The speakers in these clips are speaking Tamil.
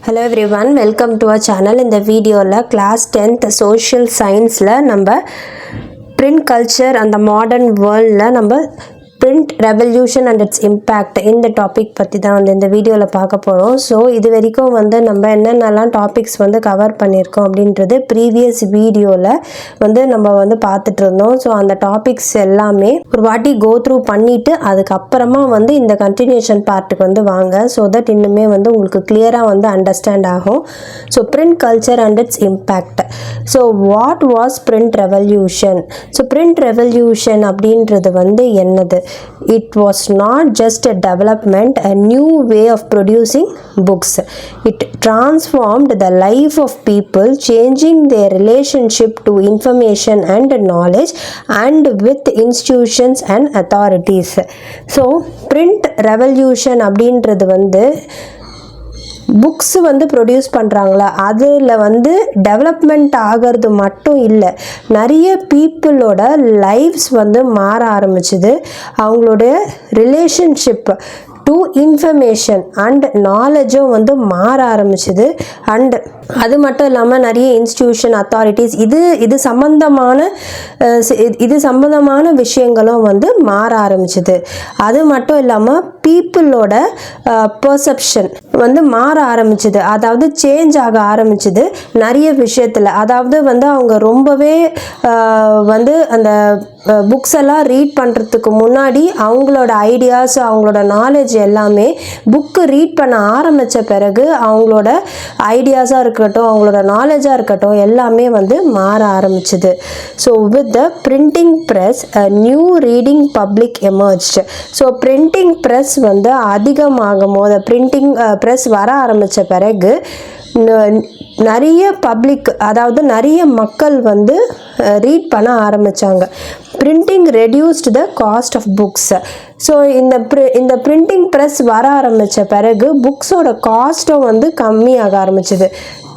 Hello everyone, welcome to our channel. In the video la class 10th social science la number print culture and the modern world la number print revolution and its impact இந்த டாபிக் பற்றி தான் வந்து இந்த வீடியோவில் பார்க்க போகிறோம். ஸோ இது வரைக்கும் வந்து நம்ம என்னென்னலாம் டாபிக்ஸ் வந்து கவர் பண்ணியிருக்கோம் அப்படின்றது ப்ரீவியஸ் வீடியோவில் வந்து நம்ம வந்து பார்த்துட்டு இருந்தோம். ஸோ அந்த டாபிக்ஸ் எல்லாமே ஒரு வாட்டி கோ த்ரூ பண்ணிவிட்டு அதுக்கப்புறமா வந்து இந்த கண்டினியூஷன் பார்ட்டுக்கு வந்து வாங்க. ஸோ தட் இன்னுமே வந்து உங்களுக்கு கிளியராக வந்து அண்டர்ஸ்டாண்ட் ஆகும். So print culture and it's impact. So what was print revolution? So print revolution அப்படின்றது வந்து என்னது? It was not just a development, a new way of producing books. It transformed the life of people, changing their relationship to information and knowledge and with institutions and authorities. So print revolution அப்படின்றது வந்து புக்ஸ் வந்து ப்ரொடியூஸ் பண்ணுறாங்களா, அதில் வந்து டெவலப்மெண்ட் ஆகிறது மட்டும் இல்லை, நிறைய பீப்புளோட லைஃப்ஸ் வந்து மாற ஆரம்பிச்சுது. அவங்களுடைய ரிலேஷன்ஷிப் டு இன்ஃபர்மேஷன் அண்ட் நாலேஜும் வந்து மாற ஆரம்பிச்சுது. அண்ட் அது மட்டும் இல்லாமல் நிறைய இன்ஸ்டிடியூஷன் அத்தாரிட்டிஸ் இது சம்பந்தமான விஷயங்களும் வந்து மாற ஆரம்பிச்சுது. அது மட்டும் இல்லாமல் பீப்புளோட பர்செப்ஷன் வந்து மாற ஆரம்பிச்சுது, அதாவது சேஞ்ச் ஆக ஆரம்பிச்சுது நிறைய விஷயத்தில். அதாவது வந்து அவங்க ரொம்பவே வந்து அந்த புக்ஸ் எல்லாம் ரீட் பண்ணுறதுக்கு முன்னாடி அவங்களோட ஐடியாஸ் அவங்களோட நாலேஜ் எல்லாமே புக்கு ரீட் பண்ண ஆரம்பித்த பிறகு அவங்களோட ஐடியாஸாக இருக்கட்டும் அவங்களோட நாலேஜாக இருக்கட்டும் எல்லாமே வந்து மாற ஆரம்பிச்சுது. So with the printing press a new reading public emerged. So printing press வந்து அதிகமாகும் போது பிரிண்டிங் ப்ரெஸ் வர ஆரம்பித்த பிறகு நிறைய பப்ளிக், அதாவது நிறைய மக்கள் வந்து ரீட் பண்ண ஆரம்பித்தாங்க. Printing reduced the cost of books. So இந்த பிரிண்டிங் ப்ரெஸ் வர ஆரம்பித்த பிறகு புக்ஸோட காஸ்ட்டும் வந்து கம்மியாக ஆரம்பிச்சுது.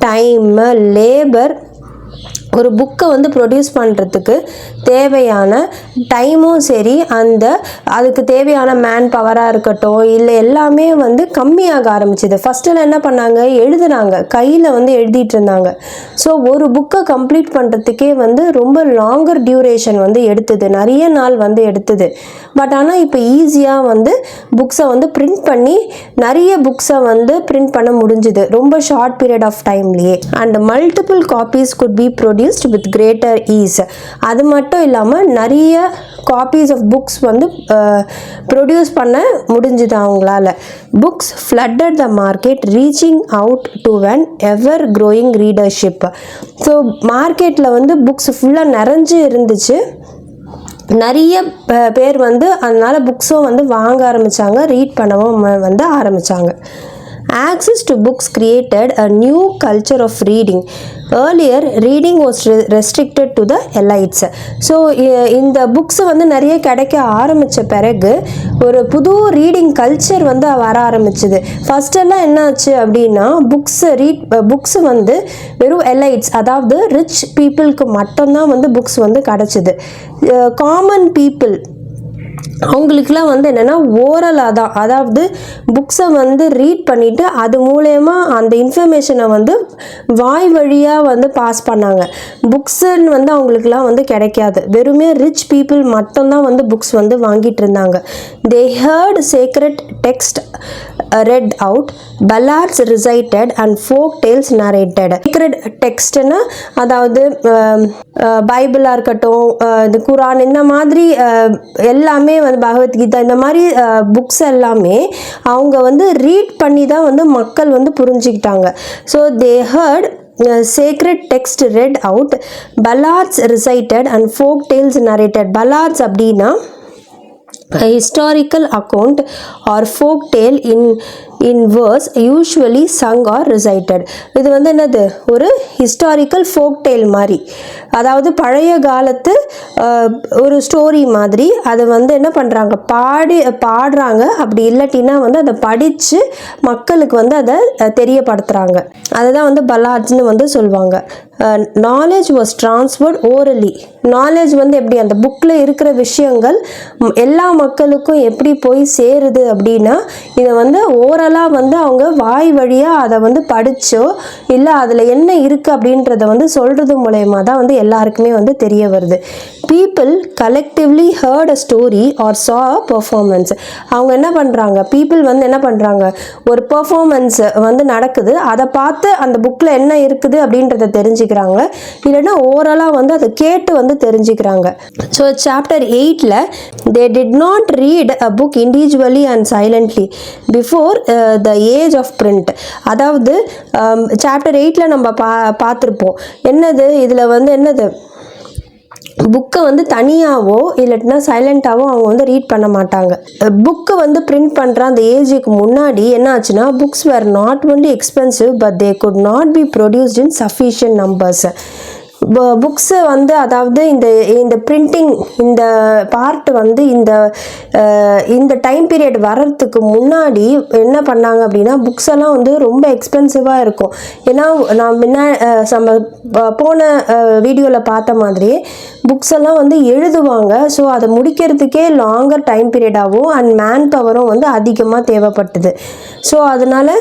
டைமு, லேபர், ஒரு புக்கை வந்து ப்ரொடியூஸ் பண்ணுறதுக்கு தேவையான டைமும் சரி, அதுக்கு தேவையான மேன் பவராக இருக்கட்டும் இல்லை எல்லாமே வந்து கம்மியாக ஆரம்பிச்சுது. ஃபஸ்ட்டெல்லாம் என்ன பண்ணாங்க, எழுதுனாங்க, கையில் வந்து எழுதிட்டு இருந்தாங்க. ஸோ ஒரு புக்கை கம்ப்ளீட் பண்ணுறதுக்கே வந்து ரொம்ப லாங்கர் டியூரேஷன் வந்து எடுத்தது, நிறைய நாள் வந்து எடுத்தது. பட் ஆனால் இப்போ ஈஸியாக வந்து புக்ஸை வந்து பிரிண்ட் பண்ணி நிறைய புக்ஸை வந்து பிரிண்ட் பண்ண முடிஞ்சுது ரொம்ப ஷார்ட் பீரியட் ஆஃப் டைம்லேயே. And multiple copies could be produced with greater ease. அது மட்டும் இல்லாமல் நிறைய காப்பீஸ் ஆஃப் புக்ஸ் வந்து ப்ரொடியூஸ் பண்ண முடிஞ்சுது அவங்களால. Books flooded the market, reaching out to an ever growing readership. So மார்க்கெட்டில் வந்து புக்ஸ் ஃபுல்லாக நிறைஞ்சு இருந்துச்சு, நிறைய பேர் வந்து அதனால் புக்ஸும் வந்து வாங்க ஆரம்பித்தாங்க, ரீட் பண்ணவும் வந்து ஆரம்பித்தாங்க. Access to books created a new culture of reading. Earlier, reading was restricted to the elites. So, இந்த புக்ஸ் வந்து நிறைய கிடைக்க ஆரம்பித்த பிறகு ஒரு புது ரீடிங் கல்ச்சர் வந்து வர ஆரம்பிச்சுது. ஃபஸ்ட்டெல்லாம் என்னாச்சு அப்படின்னா புக்ஸ் வந்து வெறும் எலைட்ஸ், அதாவது ரிச் பீப்புளுக்கு மட்டும்தான் வந்து புக்ஸ் வந்து கிடச்சிது. காமன் பீப்புள் அவங்களுக்குலாம் வந்து என்னென்னா ஓரலாக தான், அதாவது புக்ஸை வந்து ரீட் பண்ணிவிட்டு அது மூலயமா அந்த இன்ஃபர்மேஷனை வந்து வாய் வழியாக வந்து பாஸ் பண்ணாங்க. புக்ஸுன்னு வந்து அவங்களுக்குலாம் வந்து கிடைக்காது, வெறுமே ரிச் பீப்புள் மட்டும்தான் வந்து புக்ஸ் வந்து வாங்கிட்டு இருந்தாங்க. தே hurt sacred text read out, ballads recited and folk tales narrated. Sacred textனா அதாவது பைபிளாக இருக்கட்டும், இந்த குரான், இந்த மாதிரி எல்லாமே வந்து பகவத்கீதா, இந்த மாதிரி புக்ஸ் எல்லாமே அவங்க வந்து ரீட் பண்ணி தான் வந்து மக்கள் வந்து புரிஞ்சுக்கிட்டாங்க. So they hurt sacred text read out, ballads recited and folk tales narrated. ballads அப்படின்னா a historical account or folk tale in verse, usually sung or recited. இது வந்து என்னது, ஒரு ஹிஸ்டாரிக்கல் ஃபோக் டேல் மாதிரி, அதாவது பழைய காலத்து ஒரு ஸ்டோரி மாதிரி. அதை வந்து என்ன பண்ணுறாங்க, பாடுறாங்க, அப்படி இல்லாட்டினா வந்து அதை படித்து மக்களுக்கு வந்து அதை தெரியப்படுத்துகிறாங்க. அதை தான் வந்து பல்லாட்ஸ்னு வந்து சொல்லுவாங்க. Knowledge was transferred orally. Knowledge வந்து எப்படி, அந்த புக்கில் இருக்கிற விஷயங்கள் எல்லா மக்களுக்கும் எப்படி போய் சேருது அப்படின்னா, இதை வந்து ஓரல் ஓரலாக வந்து அவங்க வாய் வழியாக அதை வந்து படித்தோ இல்லை அதில் என்ன இருக்குது அப்படின்றத வந்து சொல்கிறது மூலயமா தான் வந்து எல்லாருக்குமே வந்து தெரிய வருது. People collectively heard a story or saw a performance. அவங்க என்ன பண்ணுறாங்க, பீப்புள் வந்து என்ன பண்ணுறாங்க, ஒரு பெர்ஃபார்மன்ஸ் வந்து நடக்குது, அதை பார்த்து அந்த புக்கில் என்ன இருக்குது அப்படின்றத தெரிஞ்சுக்கிறாங்க, இல்லைன்னா ஓரலாக வந்து அதை கேட்டு வந்து தெரிஞ்சுக்கிறாங்க. ஸோ சாப்டர் 8ல் they did not read a book individually and silently before the age of print. அதாவது சாப்டர் 8ல் நம்ம பார்த்துருப்போம். என்னது இதில் வந்து என்னது, புக்கை வந்து தனியாகவோ இல்லாட்டினா சைலண்ட்டாகவோ அவங்க வந்து ரீட் பண்ண மாட்டாங்க. புக்கை வந்து பிரிண்ட் பண்ணுற அந்த ஏஜுக்கு முன்னாடி என்ன ஆச்சுன்னா, books where not only expensive but they could not be produced in sufficient numbers. புக்ஸை வந்து அதாவது இந்த பிரிண்டிங் இந்த பார்ட் வந்து இந்த டைம் பீரியட் வர்றதுக்கு முன்னாடி என்ன பண்ணாங்க அப்படின்னா, புக்ஸ் எல்லாம் வந்து ரொம்ப எக்ஸ்பென்சிவாக இருக்கும். ஏன்னா நான் நம்ம போன வீடியோவில் பார்த்த மாதிரி புக்ஸ் எல்லாம் வந்து எழுதுவாங்க. ஸோ அதை முடிக்கிறதுக்கே லாங்கர் டைம் பீரியடாகவும் அண்ட் மேன் பவரும் வந்து அதிகமாக தேவைப்பட்டது. ஸோ அதனால்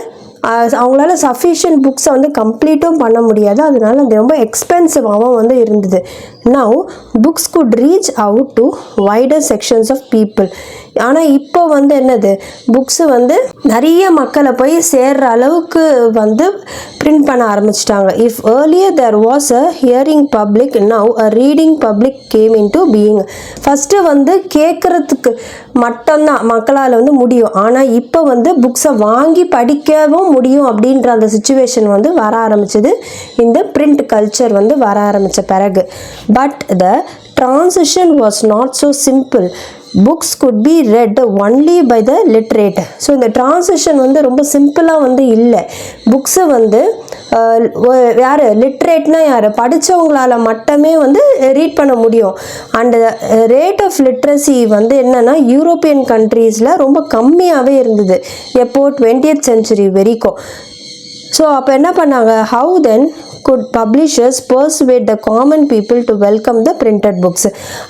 அவங்களால சஃபிஷியன்ட் புக்ஸை வந்து கம்ப்ளீட்டும் பண்ண முடியாது. அதனால அது ரொம்ப எக்ஸ்பென்சிவாகவும் வந்து இருந்தது. Now books could reach out to wider sections of people. ஆனால் இப்போ வந்து என்னது, புக்ஸு வந்து நிறைய மக்களை போய் சேர்ற அளவுக்கு வந்து பிரிண்ட் பண்ண ஆரம்பிச்சிட்டாங்க. If earlier there was a hearing public, now a reading public came into being. First வந்து கேட்குறதுக்கு மட்டும்தான் மக்களால் வந்து முடியும். ஆனால் இப்போ வந்து புக்ஸை வாங்கி படிக்கவும் முடியும் அப்படின்ற அந்த சுச்சுவேஷன் வந்து வர ஆரம்பிச்சது இந்த பிரிண்ட் கல்ச்சர் வந்து வர ஆரம்பித்த பிறகு. But the transition was not so simple. Books could be read only by the literate. So இந்த டிரான்சிஷன் வந்து ரொம்ப சிம்பிளாக வந்து இல்லை. புக்ஸை வந்து யார் லிட்ரேட்னா யார், படித்தவங்களால் மட்டுமே வந்து ரீட் பண்ண முடியும். அண்ட் ரேட் ஆஃப் லிட்ரஸி வந்து என்னென்னா யூரோப்பியன் கண்ட்ரீஸில் ரொம்ப கம்மியாகவே இருந்தது எப்போ 20th century வரைக்கும். ஸோ அப்போ என்ன பண்ணாங்க, how then could publishers persuade the common people to welcome the printed books.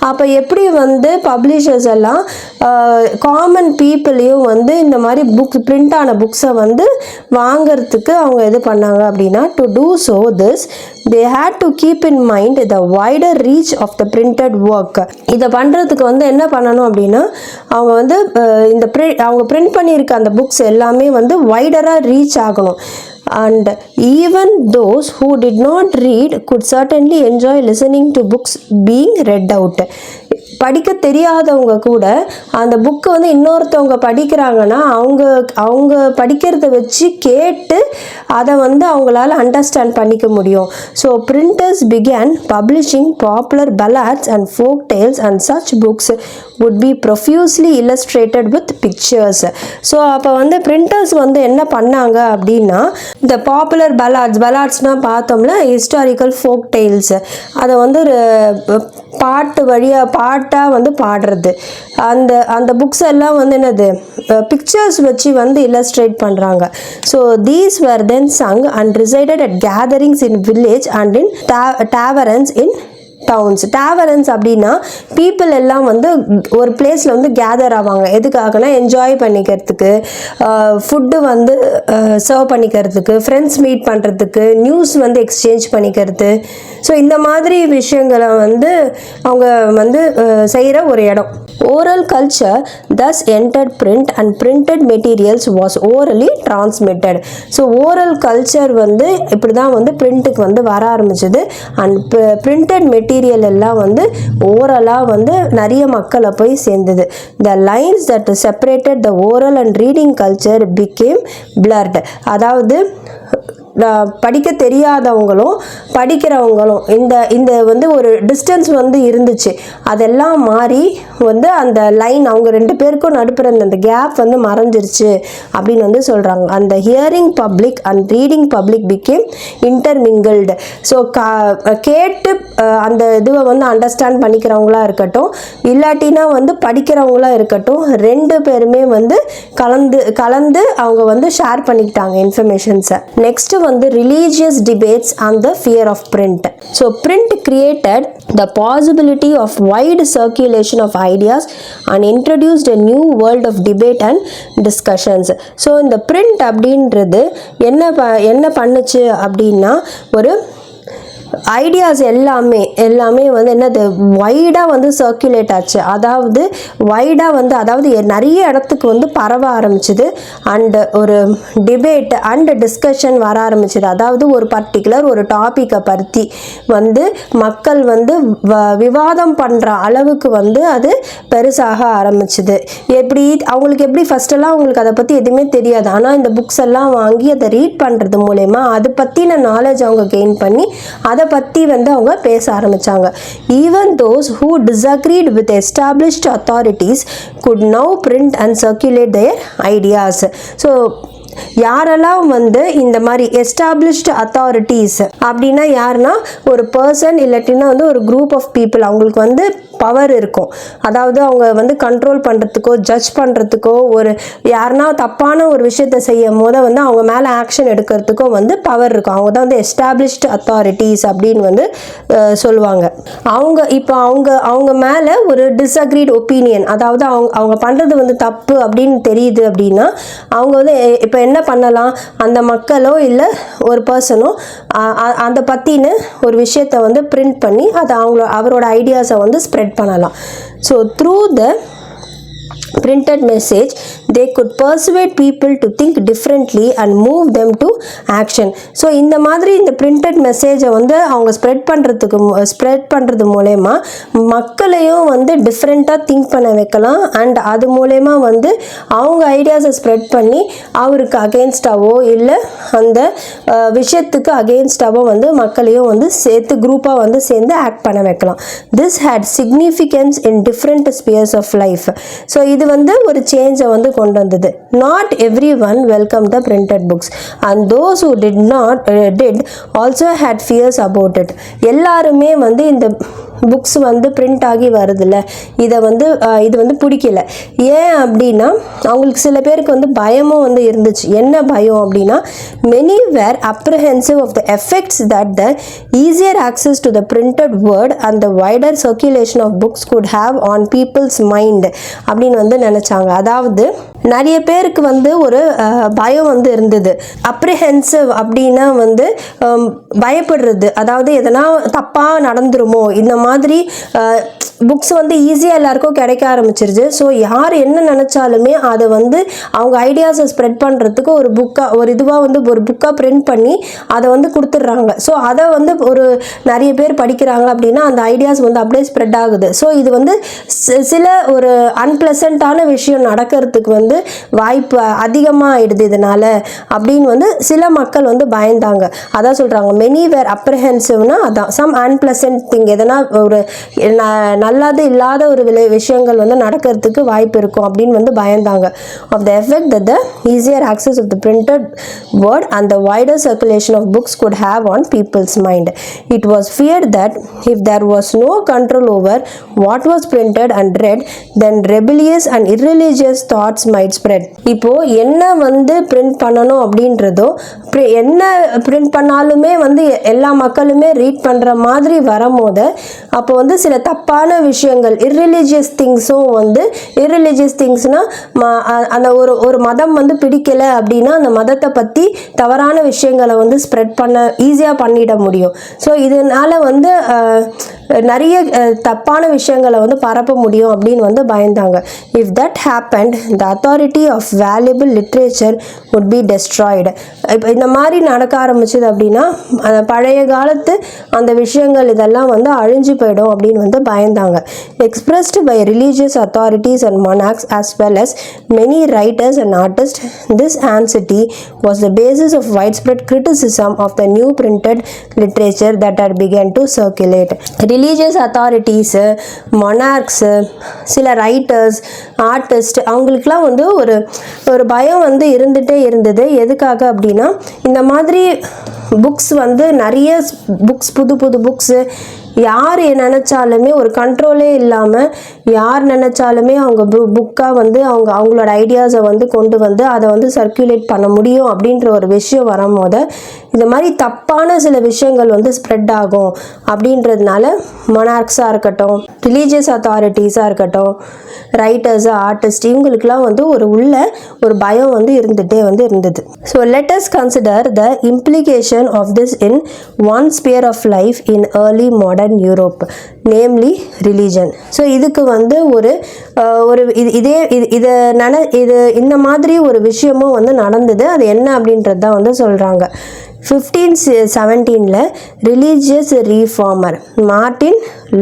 அப்போ எப்படி வந்து பப்ளிஷர்ஸ் எல்லாம் காமன் பீப்புளையும் வந்து இந்த மாதிரி பிரிண்ட் ஆன புக்ஸை வந்து வாங்கிறதுக்கு அவங்க இது பண்ணாங்க அப்படின்னா, to do so this they had to keep in mind the wider reach of the printed work. இதை பண்ணுறதுக்கு வந்து என்ன பண்ணணும் அப்படின்னா, அவங்க வந்து அவங்க பிரிண்ட் பண்ணியிருக்க அந்த புக்ஸ் எல்லாமே வந்து வைடராக ரீச் ஆகணும். And even those who did not read could certainly enjoy listening to books being read out. படிக்க தெரியாதவங்க கூட அந்த புக்கு வந்து இன்னொருத்தவங்க படிக்கிறாங்கன்னா அவங்க படிக்கிறத வச்சு கேட்டு அதை வந்து அவங்களால அண்டர்ஸ்டாண்ட் பண்ணிக்க முடியும். So printers began publishing popular ballads and folk tales and such books would be profusely illustrated with pictures. So அப்போ வந்து பிரிண்டர்ஸ் வந்து என்ன பண்ணாங்க அப்படின்னா, இந்த பாப்புலர் பலாட்ஸ்னால் பார்த்தோம்ல, ஹிஸ்டாரிக்கல் ஃபோக் டெய்ல்ஸ், அதை வந்து பாட்டாக வந்து பாடுறது, அந்த புக்ஸ் எல்லாம் வந்து என்னது பிக்சர்ஸ் வச்சு வந்து இல்லஸ்ட்ரேட் பண்ணுறாங்க. So these were then sung and recited at gatherings in village and in taverns in towns. Taverns அப்படின்னா பீப்புள் எல்லாம் வந்து ஒரு பிளேஸில் வந்து கேதர் ஆவாங்க. எதுக்காகனா என்ஜாய் பண்ணிக்கிறதுக்கு, ஃபுட்டு வந்து சர்வ் பண்ணிக்கிறதுக்கு, ஃப்ரெண்ட்ஸ் மீட் பண்ணுறதுக்கு, நியூஸ் வந்து எக்ஸ்சேஞ்ச் பண்ணிக்கிறது. ஸோ இந்த மாதிரி விஷயங்களை வந்து அவங்க வந்து செய்கிற ஒரு இடம். Oral culture thus entered print and printed materials was orally transmitted. So oral culture வந்து இப்படி தான் வந்து பிரிண்ட்டுக்கு வந்து வர ஆரம்பிச்சது. அண்ட் பிரிண்டட் மெட்டீரியல் எல்லாம் வந்து ஓரலாக வந்து நிறைய மக்களை போய் சேர்ந்தது. The lines that separated the oral and reading culture became blurred. அதாவது படிக்க தெரியாதவங்களும் படிக்கிறவங்களும் இந்த வந்து ஒரு டிஸ்டன்ஸ் வந்து இருந்துச்சு. அதெல்லாம் மாறி வந்து அந்த லைன் அவங்க ரெண்டு பேருக்கும் நடுப்புற அந்த கேப் வந்து மறைஞ்சிருச்சு அப்படின்னு வந்து சொல்கிறாங்க. அந்த hearing public and reading public became intermingled. So கேட்டு அந்த இதுவை வந்து அண்டர்ஸ்டாண்ட் பண்ணிக்கிறவங்களா இருக்கட்டும், இல்லாட்டினா வந்து படிக்கிறவங்களா இருக்கட்டும், ரெண்டு பேருமே வந்து கலந்து அவங்க வந்து ஷேர் பண்ணிக்கிட்டாங்க இன்ஃபர்மேஷன்ஸை. நெக்ஸ்ட் வந்து religious debates and the fear of print. So print created the possibility of wide circulation of ideas and introduced a new world of debate and discussions. So இந்த print அப்படின்றது என்ன பண்ணுச்சு அப்படின்னா ஒரு ஐடியாஸ் எல்லாமே வந்து என்னது வைடாக வந்து சர்க்குலேட் ஆச்சு. அதாவது வைடாக வந்து நிறைய இடத்துக்கு வந்து பரவ ஆரம்பிச்சுது. அண்ட் ஒரு டிபேட் அண்ட் டிஸ்கஷன் வர ஆரம்பிச்சுது. அதாவது ஒரு பர்டிகுலர் ஒரு டாப்பிக்கை பற்றி வந்து மக்கள் வந்து விவாதம் பண்ணுற அளவுக்கு வந்து அது பெருசாக ஆரம்பிச்சுது. அவங்களுக்கு எப்படி ஃபஸ்ட்டெல்லாம் அவங்களுக்கு அதை பற்றி எதுவுமே தெரியாது. ஆனால் இந்த புக்ஸ் எல்லாம் வாங்கி அதை ரீட் பண்ணுறது மூலயமா அதை பற்றின நாலேஜ் அவங்க கெயின் பண்ணி அதை பற்றி வந்து அவங்க பேச ஆரம்பித்தாங்க. Even those who disagreed with established authorities could now print and circulate their ideas. So யாரெல்லாம் வந்து இந்த மாதிரி எஸ்டாப்ளிஷ்டு அத்தாரிட்டிஸ் அப்படின்னா யாருன்னா ஒரு பர்சன் இல்லாட்டினா வந்து ஒரு குரூப் ஆஃப் பீப்புள், அவங்களுக்கு வந்து பவர் இருக்கும். அதாவது அவங்க வந்து கண்ட்ரோல் பண்ணுறதுக்கோ ஜட்ஜ் பண்ணுறதுக்கோ ஒரு யாருன்னா தப்பான ஒரு விஷயத்தை செய்யும் போது வந்து அவங்க மேலே ஆக்ஷன் எடுக்கிறதுக்கோ வந்து பவர் இருக்கும். அவங்க தான் வந்து எஸ்டாப்ளிஷ்டு அத்தாரிட்டிஸ் அப்படின்னு வந்து சொல்லுவாங்க. அவங்க மேலே ஒரு டிஸ்அக்ரீட் ஒப்பீனியன், அதாவது அவங்க பண்ணுறது வந்து தப்பு அப்படின்னு தெரியுது அப்படின்னா அவங்க வந்து இப்போ என்ன பண்ணலாம், அந்த மக்களோ இல்லை ஒரு பர்சனோ அதை பற்றின ஒரு விஷயத்தை வந்து பிரிண்ட் பண்ணி அதை அவரோட ஐடியாஸை வந்து ஸ்ப்ரெட் பண்ணலாம். So through the printed message they could persuade people to think differently and move them to action. So இந்த மாதிரி இந்த printed message வந்து அவங்க ஸ்ப்ரெட் பண்ணுறது மூலயமா மக்களையும் வந்து டிஃப்ரெண்ட்டாக திங்க் பண்ண வைக்கலாம். அண்ட் அது மூலயமா வந்து அவங்க ஐடியாஸை ஸ்ப்ரெட் பண்ணி அவருக்கு அகெயின்ஸ்டாவோ இல்லை அந்த விஷயத்துக்கு அகெயின்ஸ்டாவோ வந்து மக்களையும் வந்து சேர்த்து குரூப்பாக வந்து சேர்ந்து ஆக்ட் பண்ண வைக்கலாம். This had significance in different spheres of life. So இது வந்து ஒரு சேஞ்சை வந்து கொண்டு வந்தது. Not everyone welcome the printed books and those who did also had fears about it. எல்லாருமே வந்து இந்த புக்ஸ் வந்து பிரிண்ட் ஆகி வருதுல்ல, இது வந்து பிடிக்கல. ஏன் அப்படின்னா அவங்களுக்கு சில பேருக்கு வந்து பயமும் வந்து இருந்துச்சு. என்ன பயம் அப்படின்னா many were apprehensive of the effects that the easier access to the printed word and the wider circulation of books could have on people's mind அப்படின்னு வந்து நினைச்சாங்க. அதாவது நிறைய பேருக்கு வந்து ஒரு பயம் வந்து இருந்தது. அப்ரிஹென்சிவ் அப்படின்னா வந்து பயப்படுறது, அதாவது எதனா தப்பாக நடந்துருமோ இந்த மாதிரி புக்ஸ் வந்து ஈஸியாக எல்லாருக்கும் கிடைக்க ஆரம்பிச்சிருச்சு. ஸோ யார் என்ன நினச்சாலுமே அதை வந்து அவங்க ஐடியாஸை ஸ்ப்ரெட் பண்ணுறதுக்கு ஒரு புக்காக பிரிண்ட் பண்ணி அதை வந்து கொடுத்துட்றாங்க. ஸோ அதை வந்து நிறைய பேர் படிக்கிறாங்க அப்படின்னா அந்த ஐடியாஸ் வந்து அப்படியே ஸ்ப்ரெட் ஆகுது. ஸோ இது வந்து சில ஒரு அன்பிளசண்ட்டான விஷயம் நடக்கிறதுக்கு வந்து வாய்ப்பு அதிகமாக ஆயிடுது இதனால் அப்படின்னு வந்து சில மக்கள் வந்து பயந்தாங்க. அதான் சொல்கிறாங்க மெனி வேர் அப்ரிஹென்சிவ்னா அதான் சம் அன்பிளசன்ட் திங், எதனா ஒரு நல்லாது இல்லாத ஒரு விஷயங்கள் வந்து நடக்கிறதுக்கு வாய்ப்பு இருக்கும் அப்படின்னு வந்து பயந்தாங்க. Of the effect that the easier access of the printed word and the wider circulation of books could have on people's mind. It was feared that if there was no control over what was printed and read, then rebellious and irreligious thoughts might spread. இப்போ என்ன வந்து பிரிண்ட் பண்ணணும் அப்படின்றதோ என்ன பிரிண்ட் பண்ணாலுமே வந்து எல்லா மக்களுமே ரீட் பண்ணுற மாதிரி வரும்போது அப்போ வந்து சில தப்பான விஷயங்கள் இர்ரிலிஜியஸ் திங்ஸ்னால் அந்த ஒரு மதம் வந்து பிடிக்கலை அப்படின்னா அந்த மதத்தை பற்றி தவறான விஷயங்களை வந்து ஸ்ப்ரெட் பண்ண ஈஸியாக பண்ணிட முடியும். ஸோ இதனால் வந்து நிறைய தப்பான விஷயங்களை வந்து பரப்ப முடியும் அப்படின்னு வந்து பயந்தாங்க. If that happened the authority of valuable literature would be destroyed. இப்போ இந்த மாதிரி நடக்க ஆரம்பிச்சது அப்படின்னா பழைய காலத்து அந்த விஷயங்கள் இதெல்லாம் வந்து அழிஞ்சு போயிடும் அப்படின்னு வந்து பயந்தாங்க. Expressed by religious authorities and monarchs as well as many writers and artists, this anxiety was the basis of widespread criticism of the new printed literature that had begun to circulate. Religious authorities, monarchs, சில ரைட்டர்ஸ், ஆர்டிஸ்ட் அவங்களுக்குலாம் வந்து ஒரு பயம் வந்து இருந்துகிட்டே இருந்தது. எதுக்காக அப்படின்னா இந்த மாதிரி புக்ஸ் வந்து நிறைய புக்ஸ் புது புக்ஸு யார் நினச்சாலுமே ஒரு கண்ட்ரோலே இல்லாமல் யார் நினச்சாலுமே அவங்க புக்காக வந்து அவங்களோட ஐடியாஸை வந்து கொண்டு வந்து அதை வந்து சர்க்குலேட் பண்ண முடியும் அப்படின்ற ஒரு விஷயம் வரும்போது இந்த மாதிரி தப்பான சில விஷயங்கள் வந்து ஸ்ப்ரெட் ஆகும் அப்படின்றதுனால மொனார்க்ஸாக இருக்கட்டும், ரிலீஜியஸ் அத்தாரிட்டிஸாக இருக்கட்டும், ரைட்டர்ஸு, ஆர்டிஸ்ட், இவங்களுக்குலாம் வந்து ஒரு பயம் வந்து இருந்துகிட்டே வந்து இருந்தது. So let us consider the implication of this in one sphere of life in early modern Europe, namely religion. So இதுக்கு வந்து இந்த மாதிரி ஒரு விஷயமும் வந்து நடந்தது. அது என்ன அப்படின்றது தான் வந்து சொல்கிறாங்க. 1517 religious reformer Martin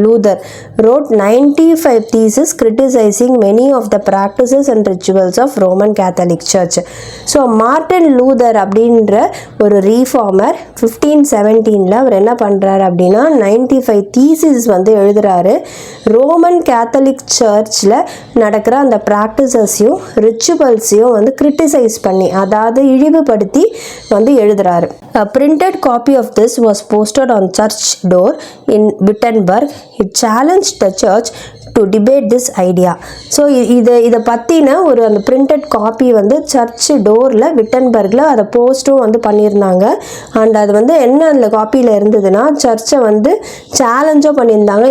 Luther wrote 95 theses criticizing many of the practices and rituals of Roman Catholic Church. So Martin Luther அப்படின்ற ஒரு ரீஃபார்மர் 1517 அவர் என்ன பண்ணுறாரு அப்படின்னா 95 தீசிஸ் வந்து எழுதுகிறாரு. ரோமன் கேத்தலிக் சர்ச்சில் நடக்கிற அந்த ப்ராக்டிசஸையும் ரிச்சுவல்ஸையும் வந்து கிரிட்டிசைஸ் பண்ணி, அதாவது இழிவுபடுத்தி வந்து எழுதுகிறாரு. A printed copy of this was posted on church door in Wittenberg. It challenged the church to debate this idea. So இதை பற்றின அந்த பிரிண்டட் காப்பி வந்து சர்ச் டோரில் விட்டன்பர்கில் அதை போஸ்ட்டும் வந்து பண்ணியிருந்தாங்க. அண்ட் அது வந்து என்ன அதில் காப்பியில் இருந்ததுன்னா சர்ச்சை வந்து சேலஞ்சும் பண்ணியிருந்தாங்க.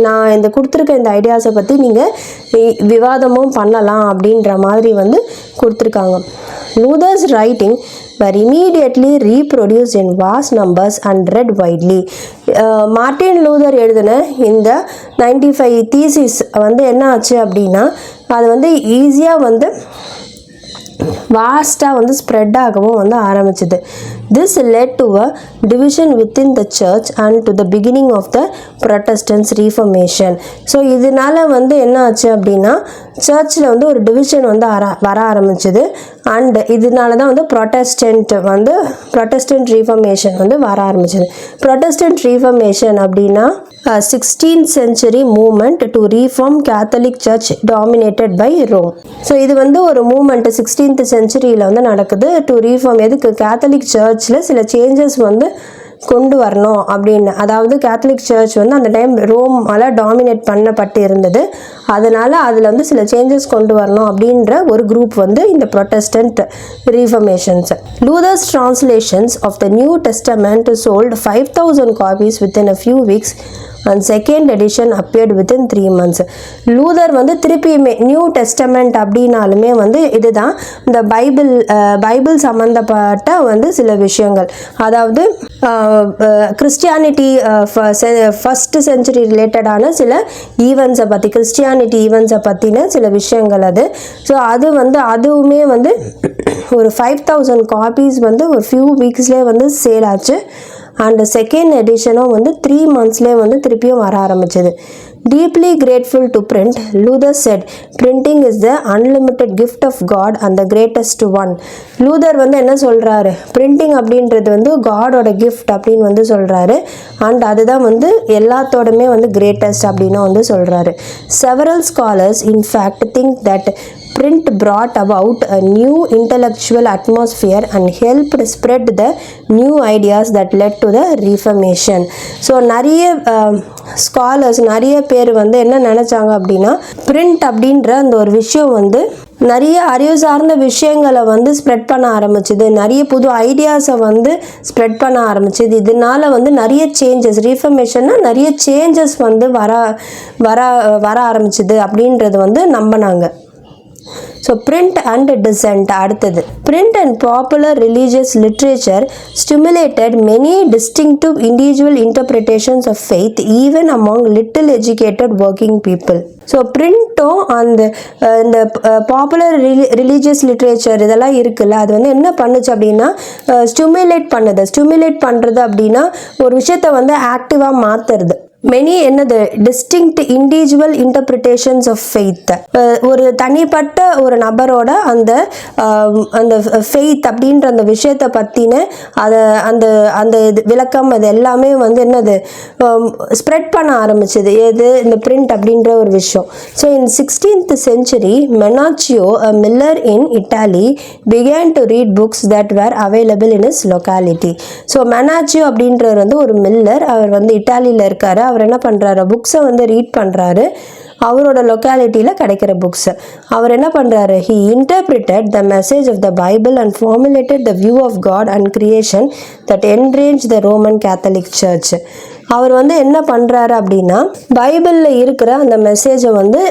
நான் இந்த கொடுத்துருக்க இந்த ஐடியாஸை பற்றி நீங்கள் விவாதமும் பண்ணலாம் அப்படின்ற மாதிரி வந்து கொடுத்துருக்காங்க. Luther's writing were immediately reproduced in vast numbers and read widely. Martin Luther எழுதின இந்த 95 தீசிஸ் வந்து என்ன ஆச்சு அப்படின்னா அது வந்து ஈஸியாக வந்து வாஸ்ட்டாக வந்து ஸ்ப்ரெட் ஆகவும் வந்து ஆரம்பிச்சுது. This led to a division within the church and to the beginning of the Protestant Reformation. So இதனால வந்து என்ன ஆச்சு அப்படின்னா சர்ச்சில் வந்து ஒரு டிவிஷன் வந்து வர ஆரம்பிச்சுது. அண்ட் இதனால தான் வந்து ப்ரொட்டஸ்டன்ட் ரீஃபர்மேஷன் வந்து வர ஆரம்பிச்சுது. ப்ரொட்டஸ்டன்ட் ரீஃபர்மேஷன் அப்படின்னா 16th century movement to reform Catholic Church dominated by Rome. So இது வந்து ஒரு மூமெண்ட் 16th centuryயில் வந்து நடக்குது. டு ரீஃபார்ம் எதுக்கு? கேத்தலிக் சர்ச்சில் சில சேஞ்சஸ் வந்து கொண்டு வரணும் அப்படின்னு. அதாவது கேத்தலிக் சர்ச் வந்து அந்த டைம் ரோமால் டாமினேட் பண்ணப்பட்டு இருந்தது. அதனால் அதில் வந்து சில சேஞ்சஸ் கொண்டு வரணும் அப்படின்ற ஒரு குரூப் வந்து இந்த Protestant reformations. Luther's translations of the New Testament sold 5000 copies within a few weeks and second edition appeared within 3 months. Luther வந்து திருப்பியுமே நியூ டெஸ்டமெண்ட் அப்படின்னாலுமே வந்து இதுதான் இந்த பைபிள் சம்மந்தப்பட்ட வந்து சில விஷயங்கள், அதாவது கிறிஸ்டியானிட்டி ஃபர்ஸ்ட் செஞ்சுரி ரிலேட்டடான சில ஈவெண்ட்ஸை பற்றி, கிறிஸ்டியானிட்டி ஈவெண்ட்ஸை பற்றின சில விஷயங்கள் அது. ஸோ அது வந்து அதுவுமே வந்து ஒரு 5000 காப்பீஸ் வந்து ஒரு ஃபியூ வீக்ஸ்லேயே வந்து சேல் ஆச்சு. அண்ட் செகண்ட் எடிஷனும் வந்து 3 monthsலேயே வந்து திருப்பியும் வர ஆரம்பிச்சது. Deeply grateful to print, Luther said, printing is the unlimited gift of God and the greatest one. Luther வந்து என்ன சொல்கிறாரு? பிரிண்டிங் அப்படின்றது வந்து காடோட கிஃப்ட் அப்படின்னு வந்து சொல்கிறாரு. அண்ட் அதுதான் வந்து எல்லாத்தோடமே வந்து கிரேட்டஸ்ட் அப்படின்னு வந்து சொல்கிறாரு. Several scholars in fact think that print brought about a new intellectual atmosphere and helped spread the new ideas that led to the Reformation. So நிறைய ஸ்காலர்ஸ், நிறைய பேர் வந்து என்ன நினச்சாங்க அப்படின்னா பிரிண்ட் அப்படின்ற அந்த ஒரு விஷயம் வந்து நிறைய அறிவு சார்ந்த விஷயங்களை வந்து ஸ்ப்ரெட் பண்ண ஆரம்பிச்சுது, நிறைய புது ஐடியாஸை வந்து ஸ்ப்ரெட் பண்ண ஆரம்பிச்சுது. இதனால வந்து நிறைய சேஞ்சஸ், ரீஃபர்மேஷன்னா நிறைய சேஞ்சஸ் வந்து வர ஆரம்பிச்சுது அப்படின்றது வந்து நம்பினாங்க. So print and dissent. அடுத்தது, print and popular religious literature stimulated many distinctive individual interpretations of faith even among little educated working people. So பிரிண்ட்டும் இந்த பாப்புலர் ரிலீஜியஸ் லிட்ரேச்சர் இதெல்லாம் இருக்குல்ல, அது வந்து என்ன பண்ணுச்சு அப்படின்னா ஸ்டிமுலேட் பண்ணுறது அப்படின்னா ஒரு விஷயத்தை வந்து ஆக்டிவாக மாற்றுறது. மெனி என்னது distinct individual interpretations of faith. ஒரு தனிப்பட்ட ஒரு நபரோட அந்த அந்த ஃபெய்த் அப்படின்ற அந்த விஷயத்தை பற்றின அதை அந்த அந்த இது விளக்கம் அது எல்லாமே வந்து என்னது ஸ்ப்ரெட் பண்ண ஆரம்பிச்சது எது இந்த பிரிண்ட் அப்படின்ற ஒரு விஷயம். So in 16th century Menaccio, a miller in Italy, began to read books that were available in his locality. So Menaccio அப்படின்றவர் வந்து ஒரு மில்லர், அவர் வந்து இட்டாலியில் இருக்காரு. அவர் என்ன பண்ணுறாரு, புக்ஸை வந்து ரீட் பண்ணுறாரு, அவரோட லொக்காலிட்டியில் கிடைக்கிற புக்ஸு. அவர் என்ன பண்ணுறாரு, he interpreted the message of the Bible and formulated the view of God and creation that enraged the Roman Catholic Church. அவர் வந்து என்ன பண்ணுறாரு அப்படின்னா, பைபிளில் இருக்கிற அந்த மெசேஜை வந்து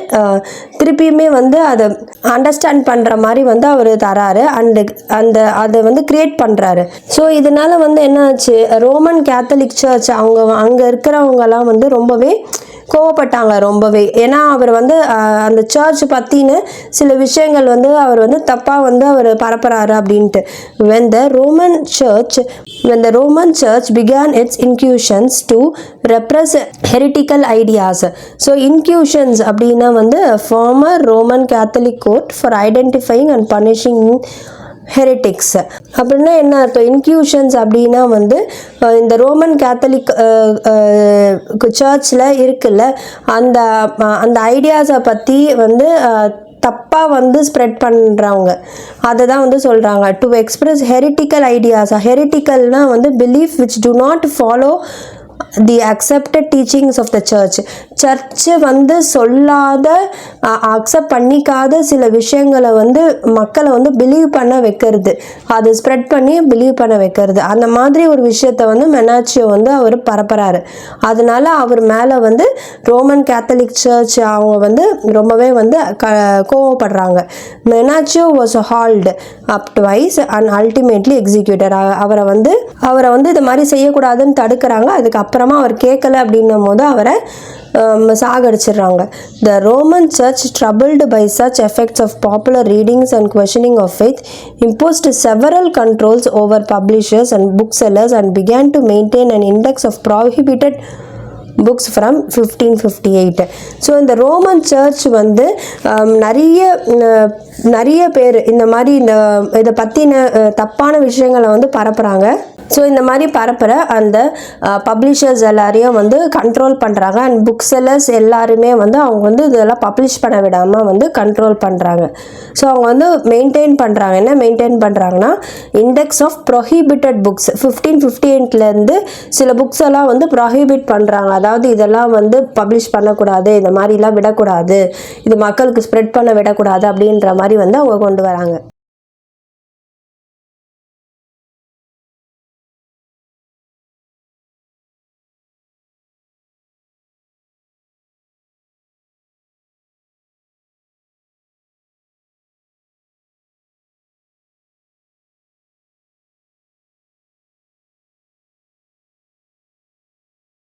திருப்பியுமே வந்து அதை அண்டர்ஸ்டாண்ட் பண்ணுற மாதிரி வந்து அவர் தராரு அண்டு அதை வந்து கிரியேட் பண்ணுறாரு. ஸோ இதனால வந்து என்ன ஆச்சு, ரோமன் கேத்தலிக் சர்ச் அங்கே இருக்கிறவங்கலாம் வந்து ரொம்பவே கோவப்பட்டாங்க ரொம்பவே. ஏன்னா அவர் வந்து அந்த சர்ச் பற்றின சில விஷயங்கள் வந்து அவர் வந்து தப்பாக வந்து அவர் பரப்புறாரு அப்படின்ட்டு. when the Roman church began its incursions to repress heretical ideas. So incursions அப்படின்னா வந்து former Roman Catholic court for identifying and punishing ஹெரிட்டிக்ஸ். அப்படின்னா என்ன அர்த்தம், இன்க்யூஷன்ஸ் அப்படின்னா வந்து இந்த ரோமன் கேத்தலிக் சர்ச்சில் இருக்குல்ல அந்த அந்த ஐடியாஸை பற்றி வந்து தப்பாக வந்து ஸ்ப்ரெட் பண்ணுறவங்க அதை தான் வந்து சொல்கிறாங்க. To express heretical ideas. ஹெரிட்டிக்கல்னால் வந்து belief which to not follow the accepted teachings of the church. Church வந்து சொல்லாத அக்செப்ட் பண்ணிக்காத சில விஷயங்களை வந்து மக்களை வந்து பிலீவ் பண்ண வைக்கிறது, அது ஸ்ப்ரெட் பண்ணி பிலீவ் பண்ண வைக்கிறது. அந்த மாதிரி ஒரு விஷயத்த வந்து மெனாச்சியோ வந்து அவர் பரப்புறாரு. அதனால அவர் மேலே வந்து ரோமன் கேத்தலிக் சர்ச் அவங்க வந்து ரொம்பவே வந்து கோவப்படுறாங்க. Menocchio was hauled up twice and ultimately executed. அவரை வந்து இது மாதிரி செய்யக்கூடாதுன்னு தடுக்கிறாங்க. அதுக்கப்புறமா அவர் கேட்கல அப்படின்னும் போது அவரை சாகடிச்சிடுறாங்க. The Roman Church, troubled by such effects of popular readings and questioning of faith, imposed several controls over publishers and booksellers and began to maintain an index of prohibited books from 1558. So இந்த ரோமன் சர்ச் வந்து நிறைய பேர் இந்த மாதிரி இதை பற்றின தப்பான விஷயங்களை வந்து பரப்புகிறாங்க. ஸோ இந்த மாதிரி பரப்புகிற அந்த பப்ளிஷர்ஸ் எல்லாரையும் வந்து கண்ட்ரோல் பண்ணுறாங்க. அண்ட் புக் செல்லர்ஸ் எல்லாருமே வந்து அவங்க வந்து இதெல்லாம் பப்ளிஷ் பண்ண விடாமல் வந்து கண்ட்ரோல் பண்ணுறாங்க. ஸோ அவங்க வந்து மெயின்டைன் பண்ணுறாங்க. என்ன மெயின்டைன் பண்ணுறாங்கன்னா, இண்டெக்ஸ் ஆஃப் ப்ரொஹிபிட்டட் புக்ஸ் 1558 சில புக்ஸ் எல்லாம் வந்து ப்ரொஹிபிட் பண்ணுறாங்க. அதாவது இதெல்லாம் வந்து பப்ளிஷ் பண்ணக்கூடாது, இந்த மாதிரிலாம் விடக்கூடாது, இது மக்களுக்கு ஸ்ப்ரெட் பண்ண விடக்கூடாது அப்படின்ற மாதிரி வந்து அவங்க கொண்டு வராங்க.